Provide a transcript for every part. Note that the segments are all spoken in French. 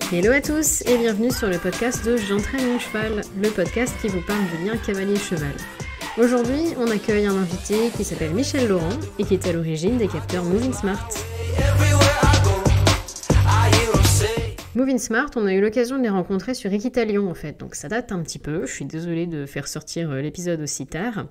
Hello à tous et bienvenue sur le podcast de J'entraîne mon cheval, le podcast qui vous parle du lien cavalier-cheval. Aujourd'hui, on accueille un invité qui s'appelle Michel Laurent et qui est à l'origine des capteurs Moving Smart. Moving Smart, on a eu l'occasion de les rencontrer sur Equitalion en fait, donc ça date un petit peu, je suis désolée de faire sortir l'épisode aussi tard.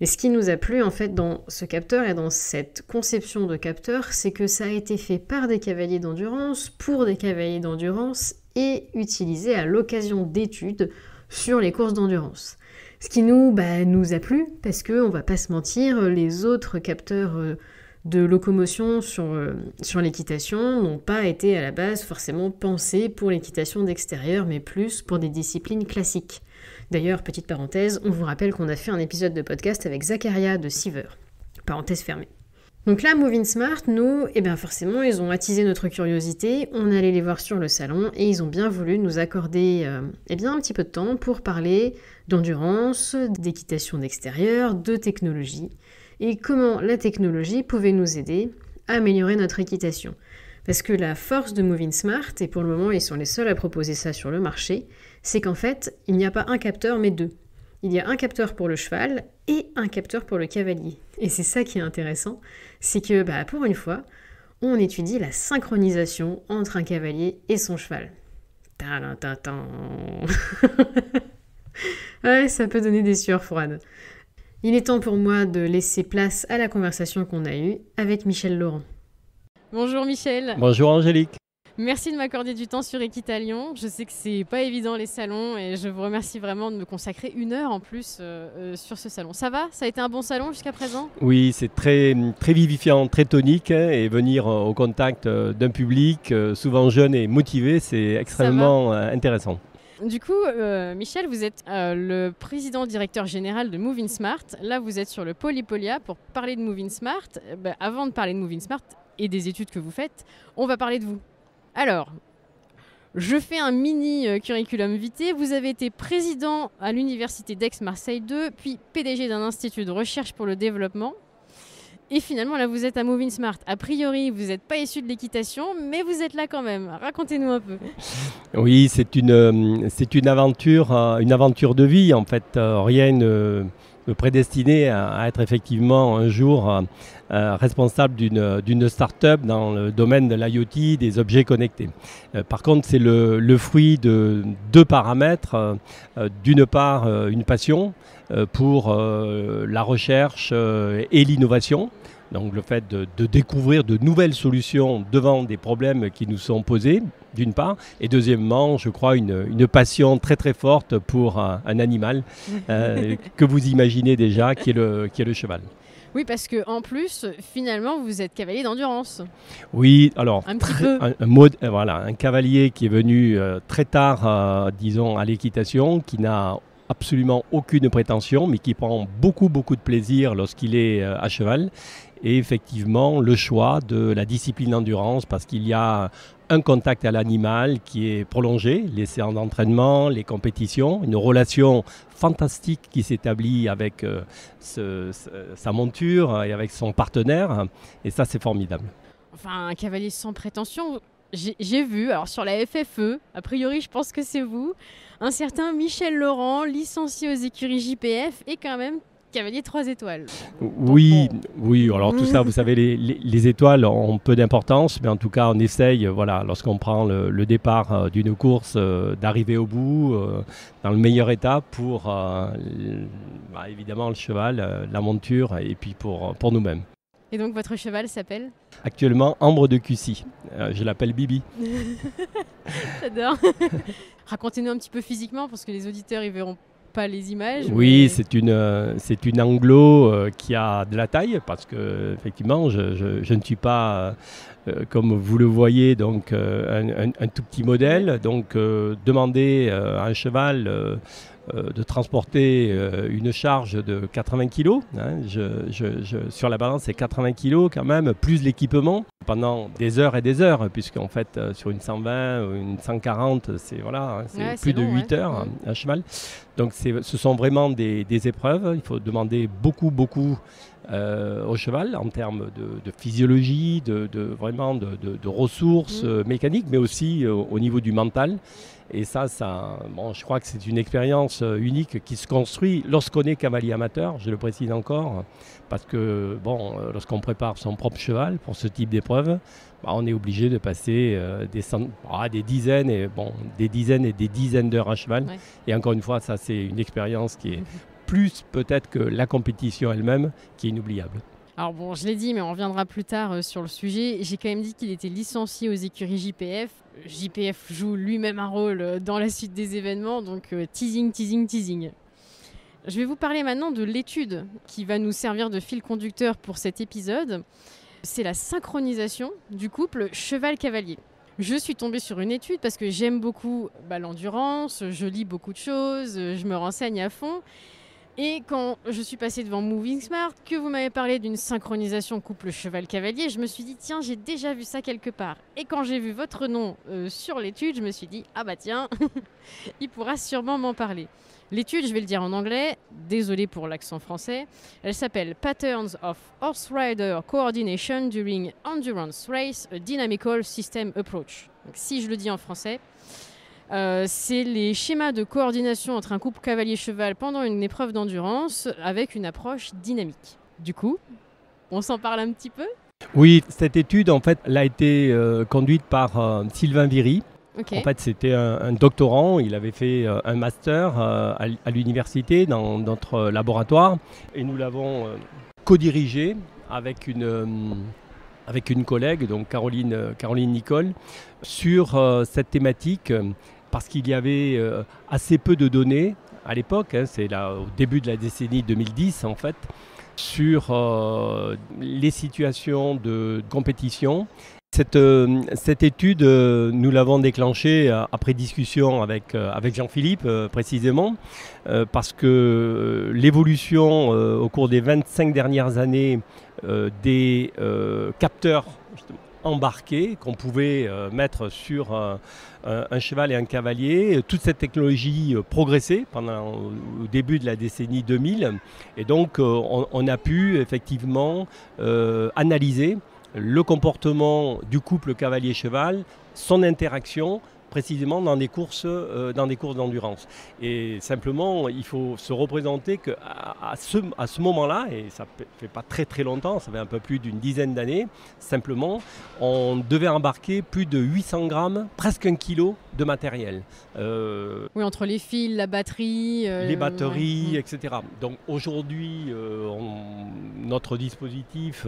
Mais ce qui nous a plu en fait dans ce capteur et dans cette conception de capteur, c'est que ça a été fait par des cavaliers d'endurance, pour des cavaliers d'endurance et utilisé à l'occasion d'études sur les courses d'endurance. Ce qui nous a plu parce que, on va pas se mentir, les autres capteurs de locomotion sur l'équitation n'ont pas été à la base forcément pensés pour l'équitation d'extérieur, mais plus pour des disciplines classiques. D'ailleurs, petite parenthèse, on vous rappelle qu'on a fait un épisode de podcast avec Zacharia de Siever. Parenthèse fermée. Donc là, Moving Smart, nous, forcément, ils ont attisé notre curiosité, on allait les voir sur le salon et ils ont bien voulu nous accorder un petit peu de temps pour parler d'endurance, d'équitation d'extérieur, de technologie et comment la technologie pouvait nous aider à améliorer notre équitation. Parce que la force de Moving Smart, et pour le moment ils sont les seuls à proposer ça sur le marché, c'est qu'en fait, il n'y a pas un capteur mais deux. Il y a un capteur pour le cheval et un capteur pour le cavalier. Et c'est ça qui est intéressant, c'est que pour une fois, on étudie la synchronisation entre un cavalier et son cheval. Ouais, ça peut donner des sueurs froides. Il est temps pour moi de laisser place à la conversation qu'on a eue avec Michel Laurent. Bonjour Michel. Bonjour Angélique. Merci de m'accorder du temps sur Equitalion. Je sais que c'est pas évident les salons et je vous remercie vraiment de me consacrer 1 heure en plus sur ce salon. Ça va ? Ça a été un bon salon jusqu'à présent ? Oui, c'est très, très vivifiant, très tonique et venir au contact d'un public souvent jeune et motivé, c'est extrêmement intéressant. Du coup, Michel, vous êtes le président-directeur général de Moving Smart. Là, vous êtes sur le pôle Hippolia pour parler de Moving Smart. Avant de parler de Moving Smart et des études que vous faites, on va parler de vous. Alors, je fais un mini curriculum vitae. Vous avez été président à l'université d'Aix-Marseille 2, puis PDG d'un institut de recherche pour le développement. Et finalement, là, vous êtes à Moving Smart. A priori, vous n'êtes pas issu de l'équitation, mais vous êtes là quand même. Racontez-nous un peu. Oui, c'est une aventure de vie. En fait, rien ne me prédestinait à être effectivement un jour responsable d'une start-up dans le domaine de l'IoT, des objets connectés. Par contre, c'est le fruit de 2 paramètres. D'une part, une passion pour la recherche et l'innovation. Donc le fait de découvrir de nouvelles solutions devant des problèmes qui nous sont posés, d'une part. Et deuxièmement, je crois, une passion très très forte pour un animal que vous imaginez déjà, qui est le cheval. Oui, parce qu'en plus, finalement, vous êtes cavalier d'endurance. Oui, alors, un petit peu. Un cavalier qui est venu très tard, disons, à l'équitation, qui n'a absolument aucune prétention, mais qui prend beaucoup de plaisir lorsqu'il est à cheval. Et effectivement, le choix de la discipline d'endurance, parce qu'il y a un contact à l'animal qui est prolongé, les séances d'entraînement, les compétitions, une relation fantastique qui s'établit avec sa monture et avec son partenaire. Et ça, c'est formidable. Enfin, un cavalier sans prétention, j'ai vu, alors sur la FFE, a priori, je pense que c'est vous, un certain Michel Laurent, licencié aux écuries JPF et quand même cavalier 3 étoiles. Oui, alors tout ça, vous savez, les étoiles ont peu d'importance, mais en tout cas, on essaye, lorsqu'on prend le départ d'une course, d'arriver au bout dans le meilleur état pour, évidemment, le cheval, la monture et puis pour nous-mêmes. Et donc, votre cheval s'appelle ? Actuellement, Ambre de Cussy. Je l'appelle Bibi. J'adore. Racontez-nous un petit peu physiquement, parce que les auditeurs, ils verront pas les images. Oui, mais... c'est une anglo qui a de la taille, parce que effectivement, je ne suis pas, comme vous le voyez, donc un tout petit modèle. Donc, demander à un cheval de transporter une charge de 80 kg. Sur la balance, c'est 80 kg quand même, plus l'équipement, pendant des heures et des heures, puisqu'en fait, sur une 120 ou une 140, c'est plus de 8 heures à cheval. Donc, ce sont vraiment des épreuves. Il faut demander beaucoup au cheval en termes de physiologie, vraiment de ressources mécaniques, mais aussi au niveau du mental. Et ça, je crois que c'est une expérience unique qui se construit lorsqu'on est cavalier amateur, je le précise encore, parce que lorsqu'on prépare son propre cheval pour ce type d'épreuve, on est obligé de passer des dizaines et des dizaines d'heures à cheval. Ouais. Et encore une fois, ça c'est une expérience qui est plus peut-être que la compétition elle-même, qui est inoubliable. Alors bon, je l'ai dit, mais on reviendra plus tard sur le sujet. J'ai quand même dit qu'il était licencié aux écuries JPF. JPF joue lui-même un rôle dans la suite des événements, donc teasing. Je vais vous parler maintenant de l'étude qui va nous servir de fil conducteur pour cet épisode. C'est la synchronisation du couple cheval-cavalier. Je suis tombée sur une étude parce que j'aime beaucoup l'endurance, je lis beaucoup de choses, je me renseigne à fond. Et quand je suis passée devant Moving Smart, que vous m'avez parlé d'une synchronisation couple cheval-cavalier, je me suis dit, tiens, j'ai déjà vu ça quelque part. Et quand j'ai vu votre nom sur l'étude, je me suis dit, ah bah tiens, il pourra sûrement m'en parler. L'étude, je vais le dire en anglais, désolé pour l'accent français, elle s'appelle Patterns of Horse Rider Coordination During Endurance Race, a Dynamical System Approach. Donc, si je le dis en français, c'est les schémas de coordination entre un couple cavalier-cheval pendant une épreuve d'endurance avec une approche dynamique. Du coup, on s'en parle un petit peu ? Oui, cette étude, en fait, elle a été conduite par Sylvain Viry. Okay. En fait, c'était un doctorant, il avait fait un master à l'université dans notre laboratoire et nous l'avons co-dirigé avec une collègue, donc Caroline Nicole, sur cette thématique parce qu'il y avait assez peu de données à l'époque, c'est là au début de la décennie 2010 en fait, sur les situations de compétition. Cette étude, nous l'avons déclenchée après discussion avec Jean-Philippe précisément, parce que l'évolution au cours des 25 dernières années des capteurs embarqués qu'on pouvait mettre sur un cheval et un cavalier, toute cette technologie progressait au début de la décennie 2000 et donc on a pu effectivement analyser le comportement du couple cavalier-cheval, son interaction précisément dans des courses d'endurance. Et simplement, il faut se représenter qu'à ce moment-là, et ça ne fait pas très très longtemps, ça fait un peu plus d'une dizaine d'années, simplement, on devait embarquer plus de 800 grammes, presque 1 kilo de matériel. Oui, entre les fils, la batterie... les batteries, ouais. Etc. Donc aujourd'hui, notre dispositif,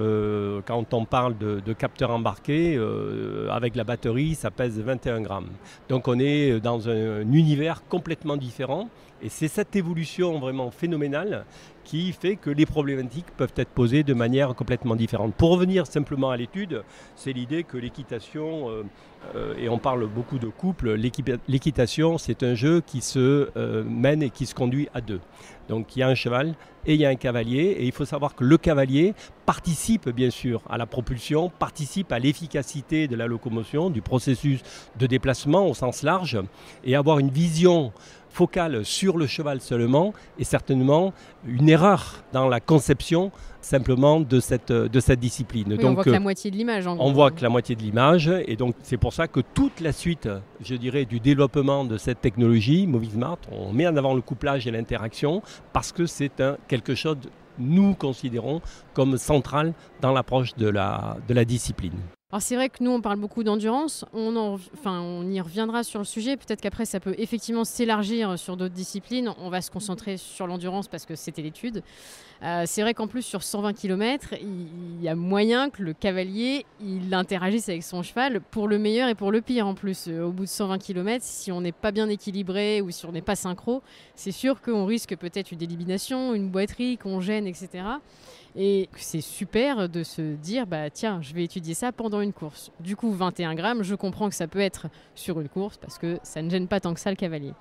quand on parle de capteur embarqué, avec la batterie, ça pèse 21 grammes. Donc on est dans un univers complètement différent et c'est cette évolution vraiment phénoménale qui fait que les problématiques peuvent être posées de manière complètement différente. Pour revenir simplement à l'étude, c'est l'idée que l'équitation, et on parle beaucoup de couple, l'équitation c'est un jeu qui se mène et qui se conduit à deux. Donc il y a un cheval et il y a un cavalier et il faut savoir que le cavalier participe bien sûr à la propulsion, participe à l'efficacité de la locomotion, du processus de déplacement au sens large et avoir une vision focale sur le cheval seulement est certainement une erreur dans la conception simplement de cette discipline. Oui, donc, on voit que la moitié de l'image. On voit que la moitié de l'image et donc c'est pour ça que toute la suite, je dirais, du développement de cette technologie, Moving Smart, on met en avant le couplage et l'interaction parce que c'est quelque chose, nous considérons, comme central dans l'approche de la discipline. Alors c'est vrai que nous on parle beaucoup d'endurance, on y reviendra sur le sujet, peut-être qu'après ça peut effectivement s'élargir sur d'autres disciplines, on va se concentrer sur l'endurance parce que c'était l'étude. C'est vrai qu'en plus sur 120 km, il y a moyen que le cavalier il interagisse avec son cheval pour le meilleur et pour le pire en plus. Au bout de 120 km, si on n'est pas bien équilibré ou si on n'est pas synchro, c'est sûr qu'on risque peut-être une élimination, une boiterie, qu'on gêne, etc. Et c'est super de se dire, tiens, je vais étudier ça pendant une course. Du coup, 21 grammes, je comprends que ça peut être sur une course parce que ça ne gêne pas tant que ça le cavalier.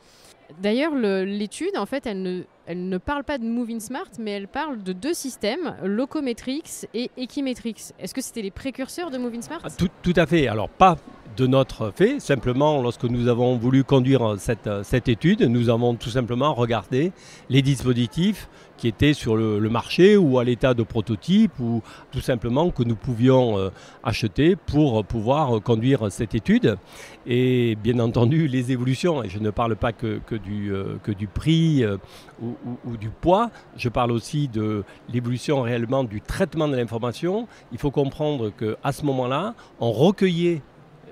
D'ailleurs, l'étude, en fait, elle ne parle pas de Moving Smart, mais elle parle de deux systèmes, Locometrix et Equimetrix. Est-ce que c'était les précurseurs de Moving Smart ? Tout à fait. Alors, pas de notre fait. Simplement, lorsque nous avons voulu conduire cette étude, nous avons tout simplement regardé les dispositifs qui étaient sur le marché ou à l'état de prototype ou tout simplement que nous pouvions acheter pour pouvoir conduire cette étude. Et bien entendu, les évolutions, et je ne parle pas que du prix ou du poids, je parle aussi de l'évolution réellement du traitement de l'information. Il faut comprendre qu'à ce moment-là, on recueillait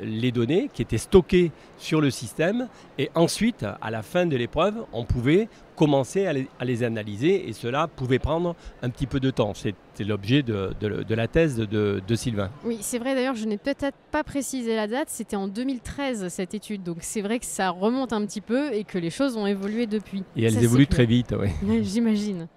les données qui étaient stockées sur le système et ensuite, à la fin de l'épreuve, on pouvait commencer à les analyser et cela pouvait prendre un petit peu de temps. C'est l'objet de la thèse de Sylvain. Oui, c'est vrai d'ailleurs, je n'ai peut-être pas précisé la date, c'était en 2013 cette étude, donc c'est vrai que ça remonte un petit peu et que les choses ont évolué depuis. Et elles évoluent très vite, oui. J'imagine.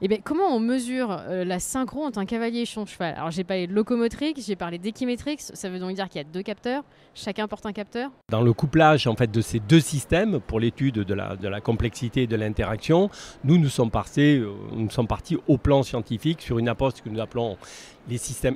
Eh bien, comment on mesure la synchro entre un cavalier et son cheval? Alors, j'ai parlé de locomotrique, j'ai parlé d'équimétrique. Ça veut donc dire qu'il y a 2 capteurs. Chacun porte un capteur. Dans le couplage en fait, de ces 2 systèmes, pour l'étude de la complexité et de l'interaction, nous sommes partis au plan scientifique sur une approche que nous appelons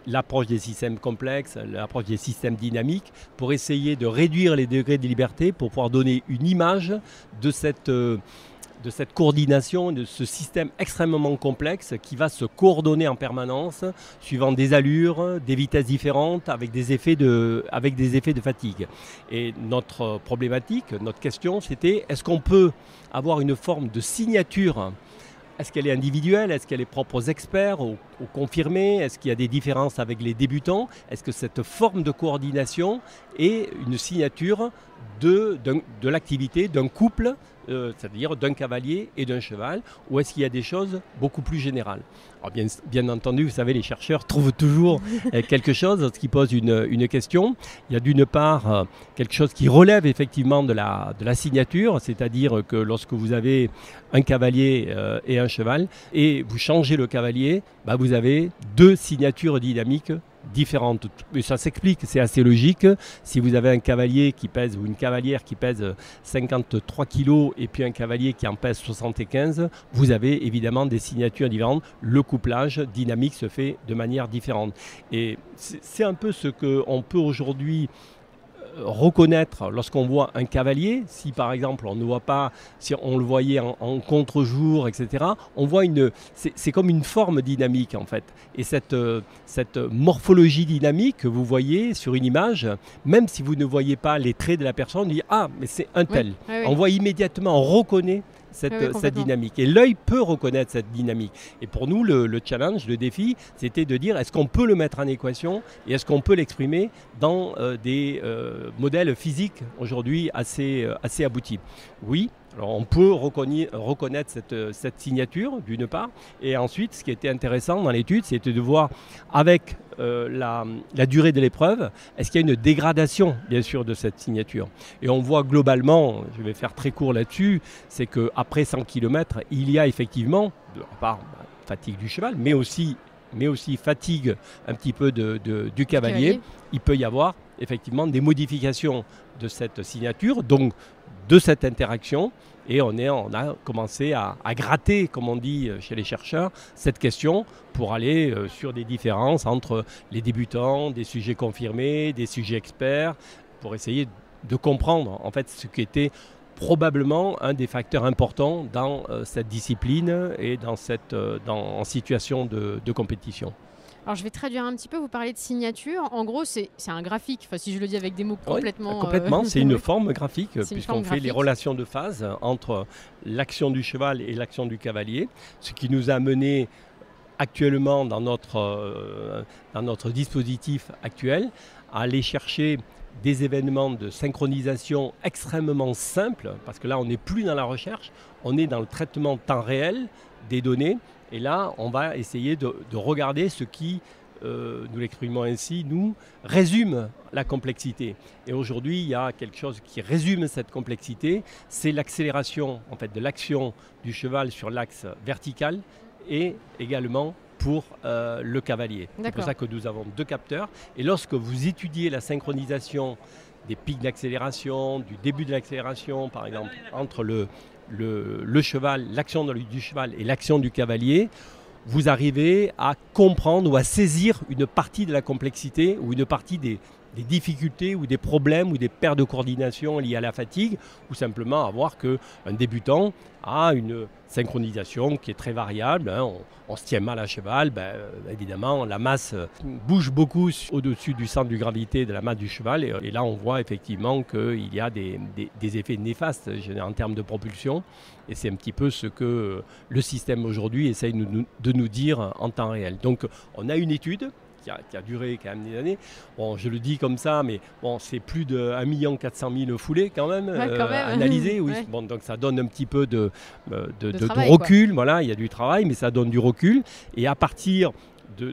l'approche des systèmes complexes, l'approche des systèmes dynamiques, pour essayer de réduire les degrés de liberté, pour pouvoir donner une image de cette coordination, de ce système extrêmement complexe qui va se coordonner en permanence, suivant des allures, des vitesses différentes, avec des effets de fatigue. Et notre problématique, notre question, c'était est-ce qu'on peut avoir une forme de signature? Est-ce qu'elle est individuelle? Est-ce qu'elle est propre aux experts, aux confirmés? Est-ce qu'il y a des différences avec les débutants? Est-ce que cette forme de coordination est une signature de l'activité d'un couple, c'est-à-dire d'un cavalier et d'un cheval, ou est-ce qu'il y a des choses beaucoup plus générales? Alors bien entendu, vous savez, les chercheurs trouvent toujours quelque chose qui pose une question. Il y a d'une part quelque chose qui relève effectivement de la signature, c'est-à-dire que lorsque vous avez un cavalier et un cheval, et vous changez le cavalier, vous avez 2 signatures dynamiques différentes. Mais ça s'explique, c'est assez logique. Si vous avez un cavalier qui pèse ou une cavalière qui pèse 53 kg et puis un cavalier qui en pèse 75, vous avez évidemment des signatures différentes. Le couplage dynamique se fait de manière différente. Et c'est un peu ce qu'on peut aujourd'hui reconnaître lorsqu'on voit un cavalier. Si par exemple on ne voit pas, si on le voyait en contre-jour, etc., on voit c'est comme une forme dynamique en fait. Et cette morphologie dynamique que vous voyez sur une image, même si vous ne voyez pas les traits de la personne, on dit ah mais c'est un tel. Oui. On voit immédiatement, on reconnaît cette dynamique. Et l'œil peut reconnaître cette dynamique. Et pour nous, le challenge, le défi, c'était de dire est-ce qu'on peut le mettre en équation et est-ce qu'on peut l'exprimer dans des modèles physiques aujourd'hui assez aboutis. Oui, alors on peut reconnaître cette signature d'une part. Et ensuite, ce qui était intéressant dans l'étude, c'était de voir avec la durée de l'épreuve, est-ce qu'il y a une dégradation, bien sûr, de cette signature. Et on voit globalement, je vais faire très court là-dessus, c'est qu'après 100 km, il y a effectivement, de la part fatigue du cheval, mais aussi fatigue un petit peu du cavalier. Il peut y avoir effectivement des modifications de cette signature, donc de cette interaction. Et on a commencé à gratter, comme on dit chez les chercheurs, cette question pour aller sur des différences entre les débutants, des sujets confirmés, des sujets experts, pour essayer de comprendre en fait ce qui était probablement un des facteurs importants dans cette discipline et en situation de compétition. Alors je vais traduire un petit peu, vous parlez de signature. En gros, c'est un graphique, enfin, si je le dis avec des mots complètement... Oui, complètement, c'est une forme graphique, puisqu'on fait les relations de phase entre l'action du cheval et l'action du cavalier, ce qui nous a mené actuellement dans notre dispositif actuel à aller chercher des événements de synchronisation extrêmement simples, parce que là on n'est plus dans la recherche, on est dans le traitement temps réel des données. Et là, on va essayer de regarder ce qui, nous l'exprimons ainsi, nous résume la complexité. Et aujourd'hui, il y a quelque chose qui résume cette complexité, c'est l'accélération en fait, de l'action du cheval sur l'axe vertical et également pour le cavalier. C'est pour ça que nous avons 2 capteurs. Et lorsque vous étudiez la synchronisation des pics d'accélération, du début de l'accélération, par exemple, entre le cheval, l'action du cheval et l'action du cavalier, vous arrivez à comprendre ou à saisir une partie de la complexité ou une partie des difficultés ou des problèmes ou des pertes de coordination liées à la fatigue, ou simplement à voir qu'un débutant a une synchronisation qui est très variable. On se tient mal à cheval, évidemment la masse bouge beaucoup au-dessus du centre de gravité de la masse du cheval, et là on voit effectivement qu'il y a des effets néfastes en termes de propulsion, et c'est un petit peu ce que le système aujourd'hui essaye de nous dire en temps réel. Donc on a une étude qui a duré quand même des années. Bon, je le dis comme ça, mais bon, c'est plus de 1 400 000 foulées quand même, analysées. Oui. Ouais. Bon, donc ça donne un petit peu de recul. Voilà, il y a du travail, mais ça donne du recul. Et à partir de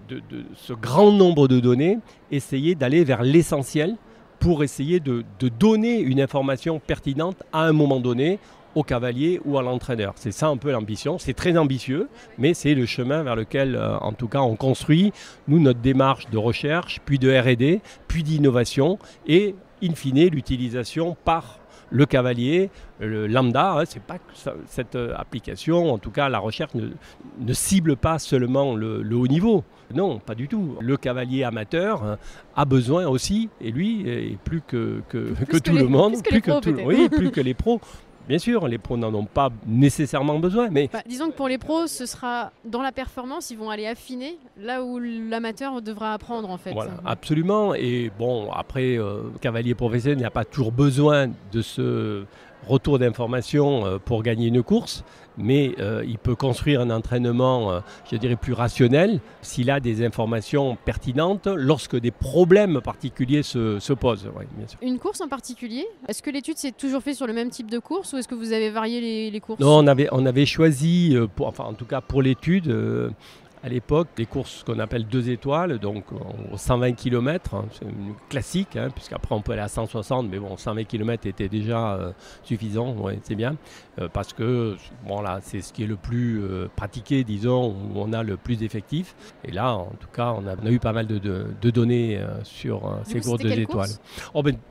ce grand nombre de données, essayer d'aller vers l'essentiel pour essayer de donner une information pertinente à un moment donné au cavalier ou à l'entraîneur. C'est ça un peu l'ambition. C'est très ambitieux, mais c'est le chemin vers lequel, en tout cas, on construit, nous, notre démarche de recherche, puis de R&D, puis d'innovation, et, in fine, l'utilisation par le cavalier, le lambda. C'est pas que cette application, en tout cas, la recherche ne cible pas seulement le haut niveau. Non, pas du tout. Le cavalier amateur a besoin aussi, et lui, et plus que tout le monde, plus que les pros. Bien sûr, les pros n'en ont pas nécessairement besoin, mais... disons que pour les pros, ce sera dans la performance, ils vont aller affiner là où l'amateur devra apprendre en fait. Voilà, absolument. Et bon, après, cavalier professionnel n'a pas toujours besoin de ce retour d'information pour gagner une course, mais il peut construire un entraînement, je dirais, plus rationnel s'il a des informations pertinentes lorsque des problèmes particuliers se posent. Oui, bien sûr. Une course en particulier, est-ce que l'étude s'est toujours faite sur le même type de course ou est-ce que vous avez varié les courses? Non, on avait choisi, en tout cas pour l'étude, à l'époque, des courses qu'on appelle 2 étoiles, donc 120 km, c'est classique, puisqu'après on peut aller à 160, mais bon, 120 km était déjà suffisant, ouais, c'est bien, parce que bon, là, c'est ce qui est le plus pratiqué, disons, où on a le plus d'effectifs. Et là, en tout cas, on a eu pas mal de données sur ces courses 2 étoiles.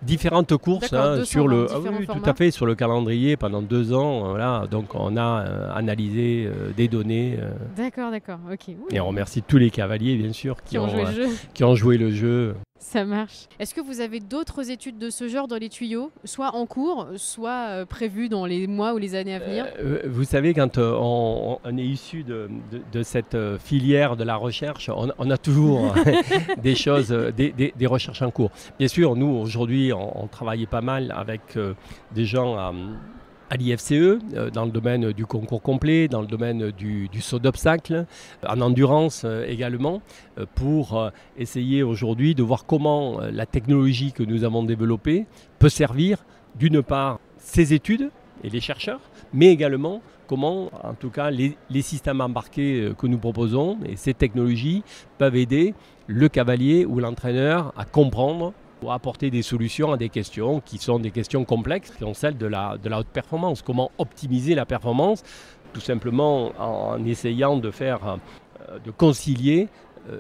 Différentes courses, sur tout à fait, sur le calendrier pendant 2 ans, voilà, donc on a analysé des données. D'accord, ok. Et on remercie tous les cavaliers, bien sûr, qui ont joué le jeu. Ça marche. Est-ce que vous avez d'autres études de ce genre dans les tuyaux, soit en cours, soit prévues dans les mois ou les années à venir? Vous savez, quand on est issu de cette filière de la recherche, on a toujours des choses, des recherches en cours. Bien sûr, nous, aujourd'hui, on travaillait pas mal avec des gens à l'IFCE, dans le domaine du concours complet, dans le domaine du saut d'obstacle, en endurance également, pour essayer aujourd'hui de voir comment la technologie que nous avons développée peut servir, d'une part, ces études et les chercheurs, mais également comment, en tout cas, les systèmes embarqués que nous proposons et ces technologies peuvent aider le cavalier ou l'entraîneur à comprendre pour apporter des solutions à des questions qui sont des questions complexes, qui sont celles de la haute performance. Comment optimiser la performance, tout simplement en essayant de concilier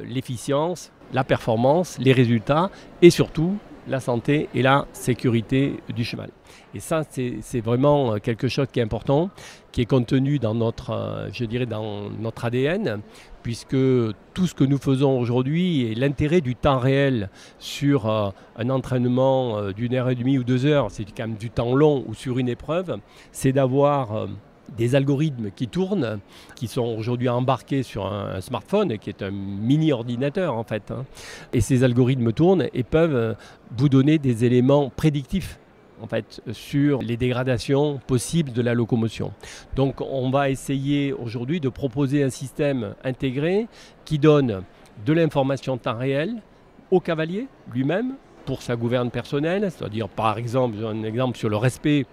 l'efficience, la performance, les résultats et surtout la santé et la sécurité du cheval. Et ça, c'est vraiment quelque chose qui est important, qui est contenu dans notre ADN, puisque tout ce que nous faisons aujourd'hui et l'intérêt du temps réel sur un entraînement d'1 heure et demie ou 2 heures, c'est quand même du temps long ou sur une épreuve, c'est d'avoir des algorithmes qui tournent, qui sont aujourd'hui embarqués sur un smartphone, qui est un mini-ordinateur en fait. Et ces algorithmes tournent et peuvent vous donner des éléments prédictifs en fait, sur les dégradations possibles de la locomotion. Donc on va essayer aujourd'hui de proposer un système intégré qui donne de l'information en temps réel au cavalier lui-même pour sa gouverne personnelle, c'est-à-dire par exemple, j'ai un exemple sur le respect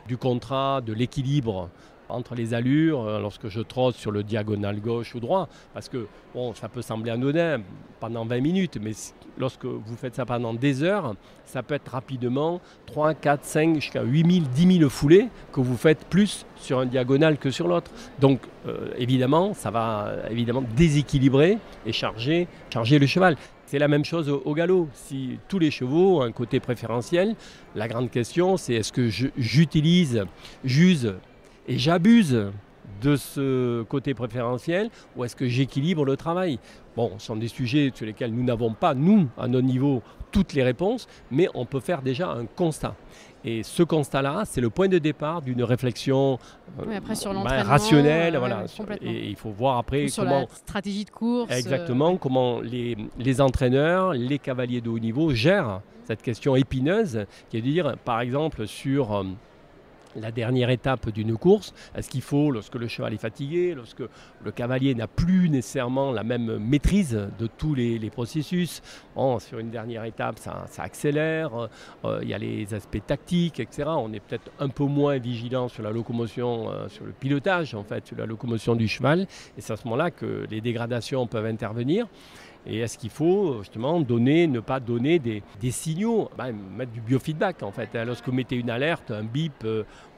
du contrat, de l'équilibre entre les allures, lorsque je trotte sur le diagonal gauche ou droit, parce que bon, ça peut sembler anodin pendant 20 minutes, mais lorsque vous faites ça pendant des heures, ça peut être rapidement 3, 4, 5, jusqu'à 8 000, 10 000 foulées que vous faites plus sur un diagonal que sur l'autre. Donc évidemment, ça va déséquilibrer et charger le cheval. C'est la même chose au galop. Si tous les chevaux ont un côté préférentiel, la grande question c'est est-ce que j'use et j'abuse de ce côté préférentiel ou est-ce que j'équilibre le travail? Bon, ce sont des sujets sur lesquels nous n'avons pas, nous, à notre niveau, toutes les réponses, mais on peut faire déjà un constat. Et ce constat-là, c'est le point de départ d'une réflexion après, sur l'entraînement, rationnelle. Voilà. Complètement. Et il faut voir après sur la stratégie de course. Exactement, comment les entraîneurs, les cavaliers de haut niveau gèrent cette question épineuse, qui est de dire, par exemple, sur la dernière étape d'une course, est-ce qu'il faut, lorsque le cheval est fatigué, lorsque le cavalier n'a plus nécessairement la même maîtrise de tous les processus, sur une dernière étape, ça accélère, il y a les aspects tactiques, etc. On est peut-être un peu moins vigilant sur la locomotion, sur le pilotage, en fait, sur la locomotion du cheval, et c'est à ce moment-là que les dégradations peuvent intervenir. Et est-ce qu'il faut justement ne pas donner des signaux, mettre du biofeedback en fait. Lorsque vous mettez une alerte, un bip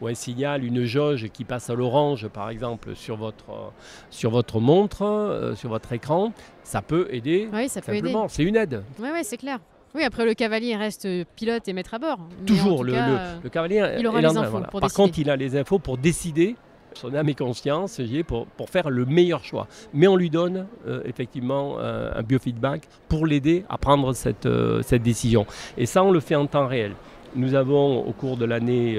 ou un signal, une jauge qui passe à l'orange par exemple sur votre montre, sur votre écran, ça peut aider. Oui, ça peut aider. C'est une aide. Oui, c'est clair. Oui, après le cavalier reste pilote et maître à bord. Toujours, le cavalier il aura les infos pour décider. Par contre, il a les infos pour décider. Son âme et conscience pour faire le meilleur choix. Mais on lui donne effectivement un biofeedback pour l'aider à prendre cette décision. Et ça, on le fait en temps réel. Nous avons, au cours de l'année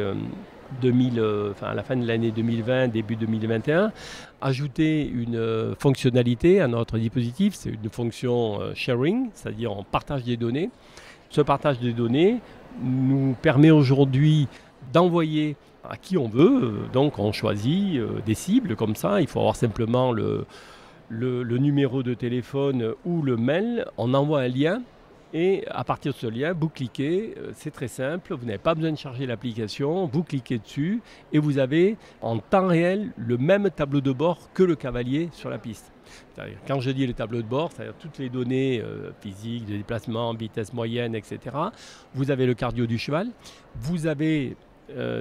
à la fin de l'année 2020, début 2021, ajouté une fonctionnalité à notre dispositif. C'est une fonction sharing, c'est-à-dire on partage des données. Ce partage des données nous permet aujourd'hui d'envoyer à qui on veut, donc on choisit des cibles comme ça, il faut avoir simplement le numéro de téléphone ou le mail, on envoie un lien et à partir de ce lien, vous cliquez, c'est très simple, vous n'avez pas besoin de charger l'application, vous cliquez dessus et vous avez en temps réel le même tableau de bord que le cavalier sur la piste. C'est-à-dire, quand je dis le tableau de bord, c'est-à-dire toutes les données physiques, de déplacement, vitesse moyenne, etc. Vous avez le cardio du cheval, vous avez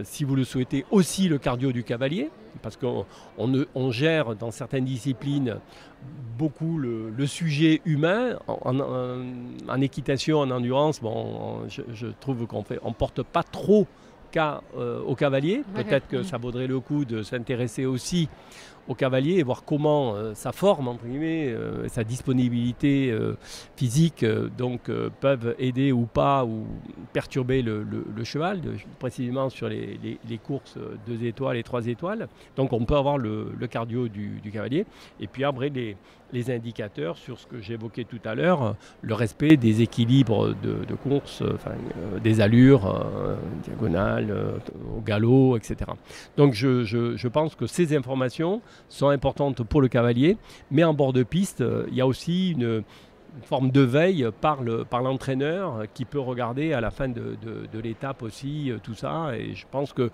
si vous le souhaitez, aussi le cardio du cavalier, parce qu'on gère dans certaines disciplines beaucoup le sujet humain. En équitation, en endurance, je trouve qu'on ne porte pas trop cas au cavalier. Peut-être que ça vaudrait le coup de s'intéresser aussi au cavalier et voir comment sa forme, entre guillemets, sa disponibilité physique peuvent aider ou pas ou perturber le cheval, précisément sur les courses 2 étoiles et 3 étoiles. Donc on peut avoir le cardio du cavalier. Et puis après les indicateurs sur ce que j'évoquais tout à l'heure, le respect des équilibres de course, des allures diagonales, au galop, etc. Donc je pense que ces informations sont importantes pour le cavalier, mais en bord de piste, il y a aussi une forme de veille par l'entraîneur qui peut regarder à la fin de l'étape aussi tout ça. Et je pense que,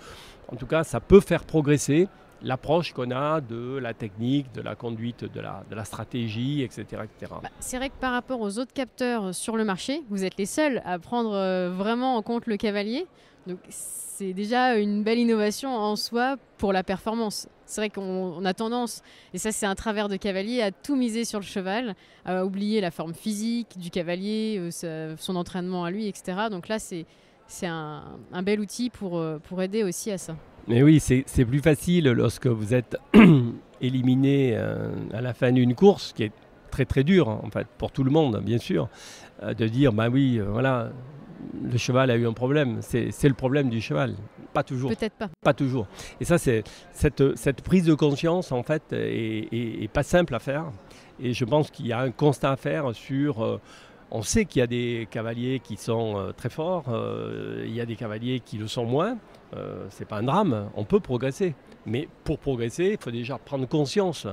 en tout cas, ça peut faire progresser l'approche qu'on a de la technique, de la conduite, de la stratégie, etc. etc. C'est vrai que par rapport aux autres capteurs sur le marché, vous êtes les seuls à prendre vraiment en compte le cavalier. Donc c'est déjà une belle innovation en soi pour la performance. C'est vrai qu'on a tendance, et ça c'est un travers de cavalier, à tout miser sur le cheval, à oublier la forme physique du cavalier, son entraînement à lui, etc. Donc là c'est un bel outil pour aider aussi à ça. Mais oui, c'est plus facile lorsque vous êtes éliminé à la fin d'une course, qui est très très dur en fait pour tout le monde bien sûr, de dire voilà, le cheval a eu un problème, c'est le problème du cheval. Pas toujours. Peut-être pas. Pas toujours. Et ça, c'est cette prise de conscience en fait est pas simple à faire. Et je pense qu'il y a un constat à faire sur. On sait qu'il y a des cavaliers qui sont très forts, il y a des cavaliers qui le sont moins. C'est pas un drame, on peut progresser. Mais pour progresser, il faut déjà prendre conscience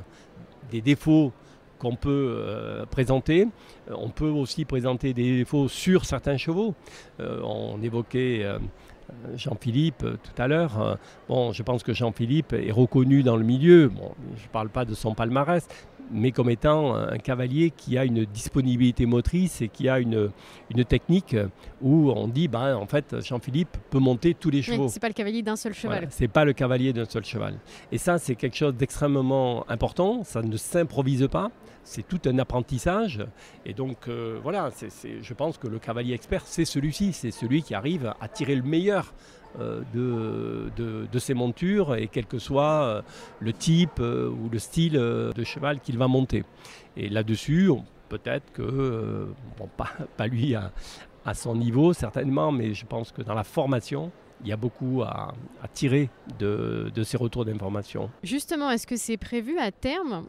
des défauts qu'on peut présenter. On peut aussi présenter des défauts sur certains chevaux. On évoquait Jean-Philippe tout à l'heure. Je pense que Jean-Philippe est reconnu dans le milieu. Je ne parle pas de son palmarès, mais comme étant un cavalier qui a une disponibilité motrice et qui a une technique où on dit, en fait, Jean-Philippe peut monter tous les chevaux. Oui, c'est pas le cavalier d'un seul cheval. Voilà, c'est pas le cavalier d'un seul cheval. Et ça, c'est quelque chose d'extrêmement important. Ça ne s'improvise pas. C'est tout un apprentissage. Et donc, je pense que le cavalier expert, c'est celui-ci. C'est celui qui arrive à tirer le meilleur de ses montures et quel que soit le type ou le style de cheval qu'il va monter. Et là-dessus, peut-être que, pas lui à son niveau certainement, mais je pense que dans la formation, il y a beaucoup à tirer de ces retours d'informations. Justement, est-ce que c'est prévu à terme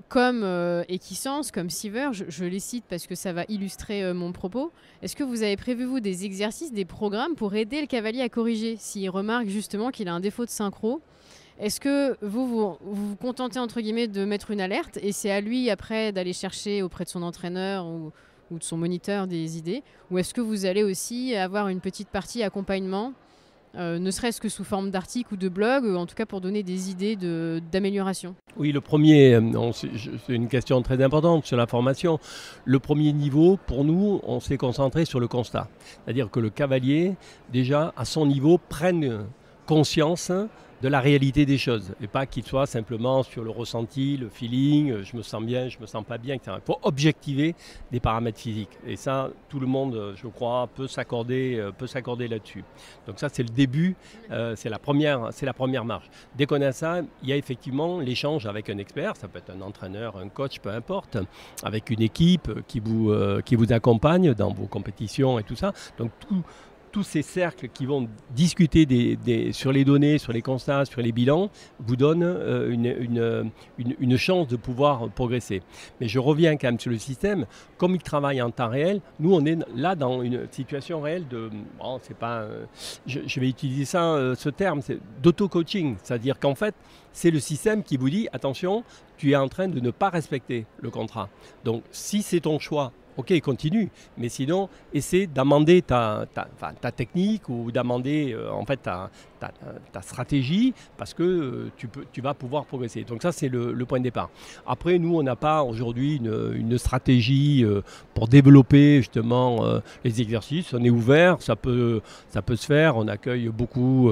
comme Equisense, comme Seaver, je les cite parce que ça va illustrer mon propos. Est-ce que vous avez prévu, vous, des exercices, des programmes pour aider le cavalier à corriger s'il remarque justement qu'il a un défaut de synchro? Est-ce que vous contentez, entre guillemets, de mettre une alerte et c'est à lui, après, d'aller chercher auprès de son entraîneur ou de son moniteur des idées? Ou est-ce que vous allez aussi avoir une petite partie accompagnement, ne serait-ce que sous forme d'articles ou de blogs, en tout cas pour donner des idées d'amélioration? Oui, le premier, c'est une question très importante sur la formation. Le premier niveau, pour nous, on s'est concentré sur le constat. C'est-à-dire que le cavalier, déjà, à son niveau, prenne conscience de la réalité des choses et pas qu'il soit simplement sur le ressenti, le feeling, je me sens bien, je me sens pas bien, etc. Il faut objectiver des paramètres physiques et ça, tout le monde, je crois, peut s'accorder là-dessus. Donc ça, c'est le début, c'est la première marche. Dès qu'on a ça, il y a effectivement l'échange avec un expert, ça peut être un entraîneur, un coach, peu importe, avec une équipe qui vous accompagne dans vos compétitions et tout ça. Donc tous ces cercles qui vont discuter sur les données, sur les constats, sur les bilans, vous donnent une chance de pouvoir progresser. Mais je reviens quand même sur le système. Comme il travaille en temps réel, nous, on est là dans une situation réelle de... Bon, c'est pas, je vais utiliser ce terme, c'est d'auto-coaching. C'est-à-dire qu'en fait, c'est le système qui vous dit, attention, tu es en train de ne pas respecter le contrat. Donc, si c'est ton choix, ok, continue, mais sinon, essaie d'amender ta technique ou d'amender ta stratégie parce que tu vas pouvoir progresser. Donc ça, c'est le point de départ. Après, nous, on n'a pas aujourd'hui une stratégie pour développer justement les exercices. On est ouvert, ça peut se faire. On accueille beaucoup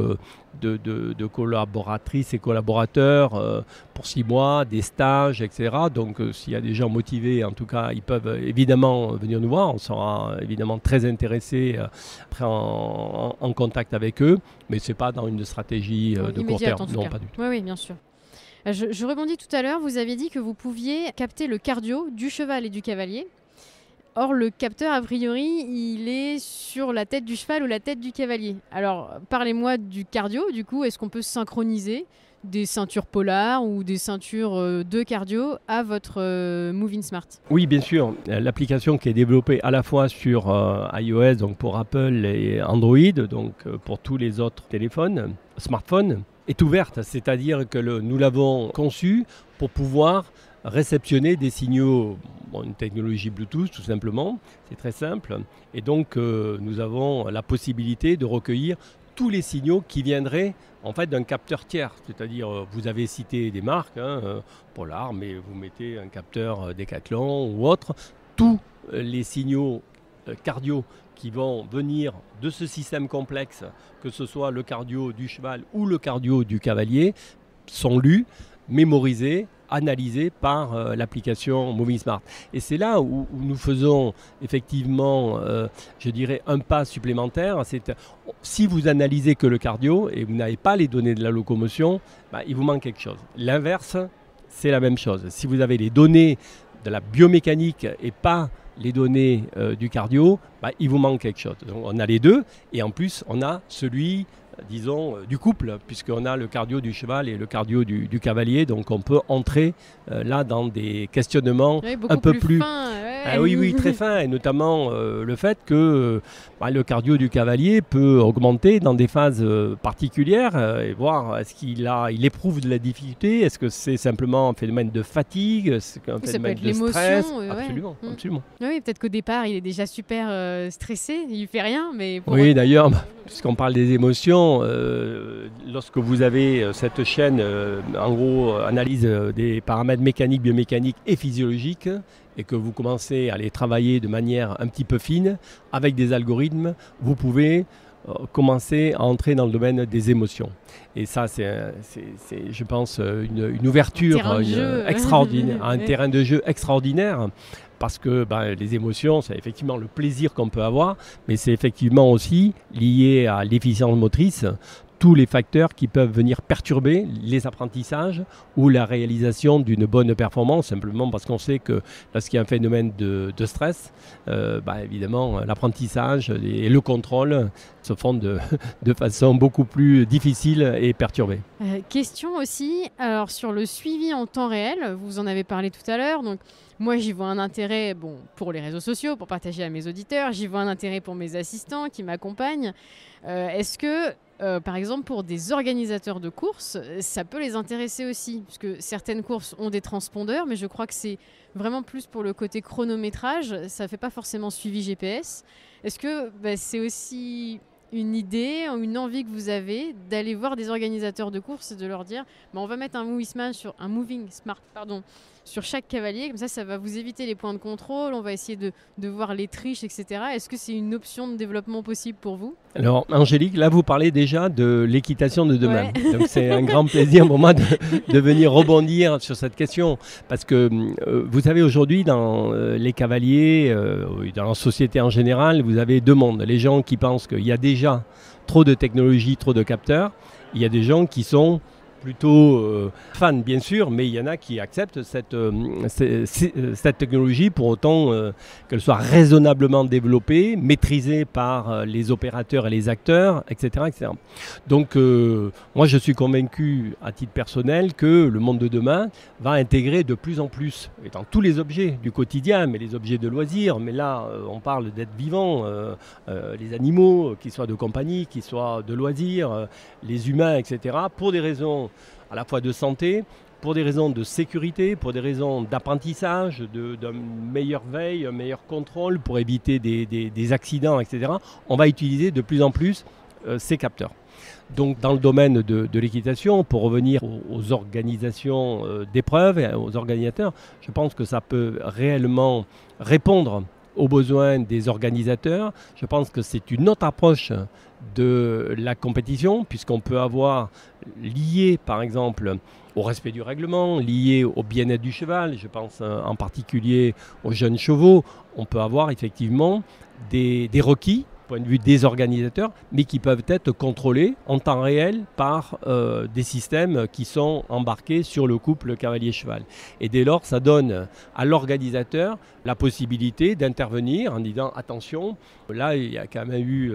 de collaboratrices et collaborateurs pour 6 mois, des stages, etc. Donc s'il y a des gens motivés, en tout cas, ils peuvent évidemment venir nous voir. On sera évidemment très intéressés après en contact avec eux, mais ce n'est pas dans une stratégie de court terme. Non, pas du tout. Oui, bien sûr. Je rebondis tout à l'heure, vous avez dit que vous pouviez capter le cardio du cheval et du cavalier. Or, le capteur, a priori, il est sur la tête du cheval ou la tête du cavalier. Alors, parlez-moi du cardio, du coup. Est-ce qu'on peut synchroniser des ceintures Polar ou des ceintures de cardio à votre Moving Smart? Oui, bien sûr. L'application qui est développée à la fois sur iOS, donc pour Apple et Android, donc pour tous les autres téléphones, smartphones, est ouverte. C'est-à-dire que nous l'avons conçue pour pouvoir réceptionner des signaux, une technologie Bluetooth tout simplement, c'est très simple. Et donc nous avons la possibilité de recueillir tous les signaux qui viendraient en fait d'un capteur tiers. C'est-à-dire, vous avez cité des marques, Polar, mais vous mettez un capteur Decathlon ou autre. Tous les signaux cardio qui vont venir de ce système complexe, que ce soit le cardio du cheval ou le cardio du cavalier, sont lus, mémorisés, analysés par l'application Moving Smart. Et c'est là où nous faisons effectivement, je dirais, un pas supplémentaire. Si vous analysez que le cardio et vous n'avez pas les données de la locomotion, il vous manque quelque chose. L'inverse, c'est la même chose. Si vous avez les données de la biomécanique et pas les données du cardio, il vous manque quelque chose. Donc on a les deux et en plus on a celui, disons, du couple, puisqu'on a le cardio du cheval et le cardio du cavalier, donc on peut entrer là dans des questionnements un peu plus fins. Oui, très fin, et notamment le fait que le cardio du cavalier peut augmenter dans des phases particulières et voir est-ce il éprouve de la difficulté, est-ce que c'est simplement un phénomène de fatigue, est-ce qu'un phénomène de stress. Absolument. Oui, peut-être qu'au départ il est déjà super stressé, il fait rien, mais... Oui, d'ailleurs, puisqu'on parle des émotions, lorsque vous avez cette chaîne, en gros, analyse des paramètres mécaniques, biomécaniques et physiologiques, et que vous commencez à les travailler de manière un petit peu fine, avec des algorithmes, vous pouvez commencer à entrer dans le domaine des émotions. Et ça, c'est je pense, une ouverture extraordinaire, un terrain de jeu extraordinaire. Parce que les émotions, c'est effectivement le plaisir qu'on peut avoir, mais c'est effectivement aussi lié à l'efficience motrice, tous les facteurs qui peuvent venir perturber les apprentissages ou la réalisation d'une bonne performance, simplement parce qu'on sait que lorsqu'il y a un phénomène de stress, évidemment, l'apprentissage et le contrôle se font de façon beaucoup plus difficile et perturbée. Question aussi, alors sur le suivi en temps réel, vous en avez parlé tout à l'heure, donc moi j'y vois un intérêt pour les réseaux sociaux, pour partager à mes auditeurs, j'y vois un intérêt pour mes assistants qui m'accompagnent. Est-ce que par exemple, pour des organisateurs de courses, ça peut les intéresser aussi, puisque certaines courses ont des transpondeurs, mais je crois que c'est vraiment plus pour le côté chronométrage, ça ne fait pas forcément suivi GPS. Est-ce que c'est aussi une idée, une envie que vous avez d'aller voir des organisateurs de courses et de leur dire on va mettre un Moving Smart sur chaque cavalier, comme ça va vous éviter les points de contrôle, on va essayer de voir les triches, etc. Est-ce que c'est une option de développement possible pour vous ? Alors Angélique, là vous parlez déjà de l'équitation de demain. Ouais. Donc c'est un grand plaisir pour moi de venir rebondir sur cette question. Parce que vous savez aujourd'hui dans les cavaliers, dans la société en général, vous avez deux mondes. Les gens qui pensent qu'il y a déjà trop de technologie, trop de capteurs. Il y a des gens qui sont plutôt fans bien sûr, mais il y en a qui acceptent cette technologie pour autant qu'elle soit raisonnablement développée, maîtrisée par les opérateurs et les acteurs, etc. etc. Donc moi je suis convaincu à titre personnel que le monde de demain va intégrer de plus en plus, et dans tous les objets du quotidien, mais les objets de loisirs, mais là on parle d'êtres vivants, les animaux, qu'ils soient de compagnie, qu'ils soient de loisirs, les humains, etc. Pour des raisons à la fois de santé, pour des raisons de sécurité, pour des raisons d'apprentissage, d'une meilleure veille, un meilleur contrôle, pour éviter des accidents, etc. On va utiliser de plus en plus ces capteurs. Donc dans le domaine de l'équitation, pour revenir aux organisations d'épreuves et aux organisateurs, je pense que ça peut réellement répondre aux besoins des organisateurs. Je pense que c'est une autre approche de la compétition, puisqu'on peut avoir lié par exemple au respect du règlement, lié au bien-être du cheval, je pense en particulier aux jeunes chevaux, on peut avoir effectivement des requis point de vue des organisateurs, mais qui peuvent être contrôlés en temps réel par des systèmes qui sont embarqués sur le couple cavalier-cheval. Et dès lors, ça donne à l'organisateur la possibilité d'intervenir en disant attention, là il y a quand même eu